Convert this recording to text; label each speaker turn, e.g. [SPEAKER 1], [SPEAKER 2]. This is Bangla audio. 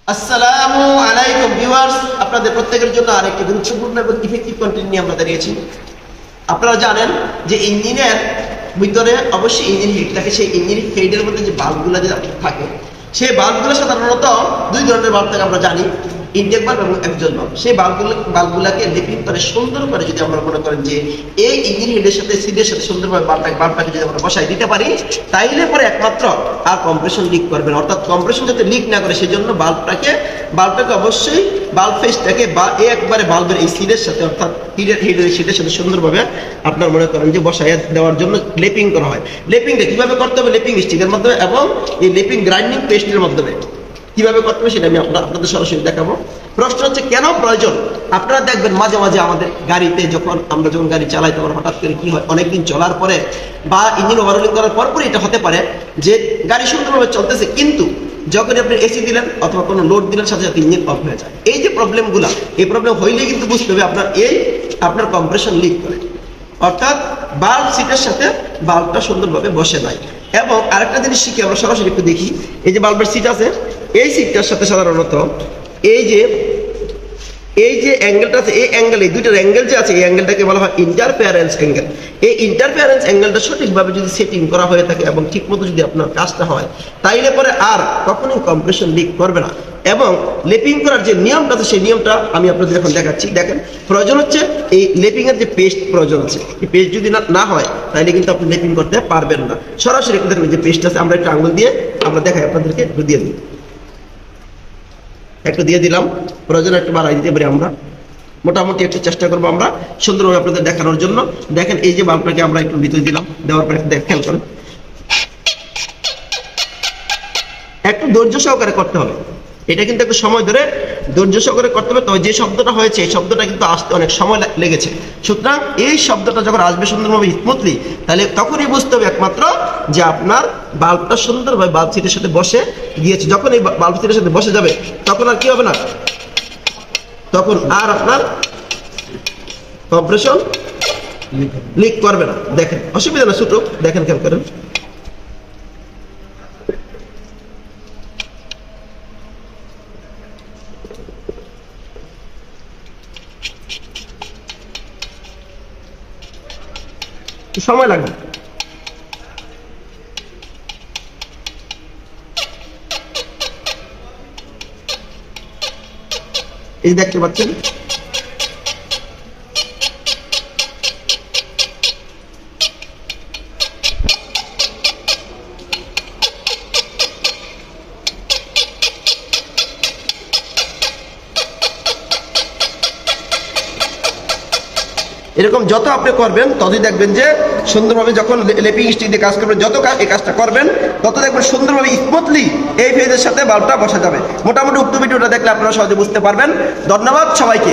[SPEAKER 1] আসসালামু আলাইকুম ভিউয়ার্স, আপনাদের প্রত্যেকের জন্য আরেকটি গুরুত্বপূর্ণ এবং ইফেক্টিভ কন্টেন্ট নিয়ে আমরা দাঁড়িয়েছি। আপনারা জানেন যে ইঞ্জিনের ভিতরে অবশ্যই ইঞ্জিন হিট থাকে। সেই ইঞ্জিন হেডের মধ্যে যে বাল্বগুলো যে থাকে, সেই বাল্বগুলো সাধারণত দুই ধরনের বাল্ব থাকে আমরা জানি, ইনটেক বাল্ব এবং একজন বাল্ব। সেই বাল্বগুলোকে লিপিং করে সুন্দর করে যদি আমরা মনে করেন যে এই ইঞ্জিন হেডের সাথে সিডের সাথে সুন্দরভাবে বাল্বটাকে যদি আমরা বসাই দিতে পারি, তাইলে পরে একমাত্র আর কম্প্রেশন লিক করবে না। অর্থাৎ কম্প্রেশন যাতে লিক না করে সেজন্য বাল্বটাকে অবশ্যই বাল্ব ফেসটাকে বা একবারে বাল্বের এই সিডের সাথে অর্থাৎ হেডের সিডের সাথে সুন্দরভাবে আপনার মনে করেন যে বসাইয়া দেওয়ার জন্য লেপিং করা হয়। লেপিংটা কিভাবে করতে হবে? লেপিং স্টিকের মাধ্যমে এবং এই লেপিং গ্রাইন্ডিং পেস্টের মাধ্যমে কিভাবে করতে হবে সেটা আমি আপনাদের সরাসরি দেখাবো। প্রশ্ন হচ্ছে কেন প্রয়োজন? আপনারা দেখবেন মাঝে মাঝে আমাদের গাড়িতে আমরা যখন গাড়ি চালাই তখন হঠাৎ করে কি হয়, অনেকদিন চলার পরে বা ইঞ্জিন ওভারহোলিং করার পরপরই এটা হতে পারে যে গাড়ি সুন্দরভাবে চলতেছে, কিন্তু যখন আপনি এসি দিলেন অথবা কোনো লোড দিলেন সাথে সাথে ইঞ্জিন অফ হয়ে যায়। এই যে প্রবলেমগুলো, এই প্রবলেম হইলেই কিন্তু বুঝতে হবে আপনার কম্প্রেশন লিক করে, অর্থাৎ বাল্ব সিটের সাথে বাল্বটা সুন্দরভাবে বসে নাই। এবং আরেকটা জিনিস শিখি আমরা সরাসরি একটু দেখি। এই যে বাল্বের সিট আছে, এই সিটটার সাথে সাধারণত এই যে অ্যাঙ্গেলটা আছে, এই অ্যাঙ্গেল, এই দুইটার অ্যাঙ্গেল যে আছে, এই অ্যাঙ্গেলটাকে বলা হয় ইন্টারফেয়ারেন্স অ্যাঙ্গেল। এই ইন্টারফেয়ারেন্স অ্যাঙ্গেলটা সঠিকভাবে যদি সেটিং করা হয়ে থাকে এবং ঠিকমতো যদি আপনার কাজটা হয়, তাইলে পরে আর কখনোই কম্প্রেশন লিক করবে না। এবং লেপিং করার যে নিয়মটা আছে, সেই নিয়মটা আমি আপনাদের এখন দেখাচ্ছি। দেখেন, প্রয়োজন হচ্ছে এই লেপিং এর যে পেস্ট প্রয়োজন আছে, এই পেস্ট যদি না হয় তাহলে কিন্তু আপনি লেপিং করতে পারবেন না। সরাসরি একটু দেখবেন যে পেস্ট আছে, আমরা একটু আঙুল দিয়ে আমরা দেখাই আপনাদেরকে, একটু দিয়ে দিই, একটু দিয়ে দিলাম, প্রয়োজন একটু বাড়াই দিতে পারি। আমরা মোটামুটি একটু চেষ্টা করবো আমরা সুন্দরভাবে আপনাদের দেখানোর জন্য। দেখেন, এই যে বাল্বটাকে আমরা একটু ভিতরে দিলাম, দেওয়ার পরে খেয়াল করেন, একটু ধৈর্য সহকারে করতে হবে। এটা কিন্তু একটু সময় ধরে ধৈর্য সহকারে করতে হবে। তবে যে শব্দটা হয়েছে, এই শব্দটা কিন্তু আসতে অনেক সময় লেগেছে। সুতরাং এই শব্দটা যখন আসবে সুন্দরভাবে স্মুথলি, তাহলে তখনই বুঝতে হবে একমাত্র যে আপনার বাল্বটা সুন্দরভাবে বাল্ব সিটের সাথে বসে গিয়েছে। যখন এই বাল্ব সিটের সাথে বসে যাবে তখন আর কি হবে না, তখন আর আপনার কম্প্রেশন লিক করবে না। দেখেন, অসুবিধা না, ছোট দেখেন, খেয়াল করেন। সময় লাগবে। এই দেখতে পাচ্ছেন, এরকম যত আপনি করবেন ততই দেখবেন যে সুন্দরভাবে, যখন লেপিং স্টিক দিয়ে কাজ করবেন, যত এই কাজটা করবেন তত দেখবেন সুন্দরভাবে স্মুথলি এই ফেজের সাথে বাল্বটা বসা যাবে। মোটামুটি উক্ত ভিডিওটা দেখলে আপনারা সহজে বুঝতে পারবেন। ধন্যবাদ সবাইকে।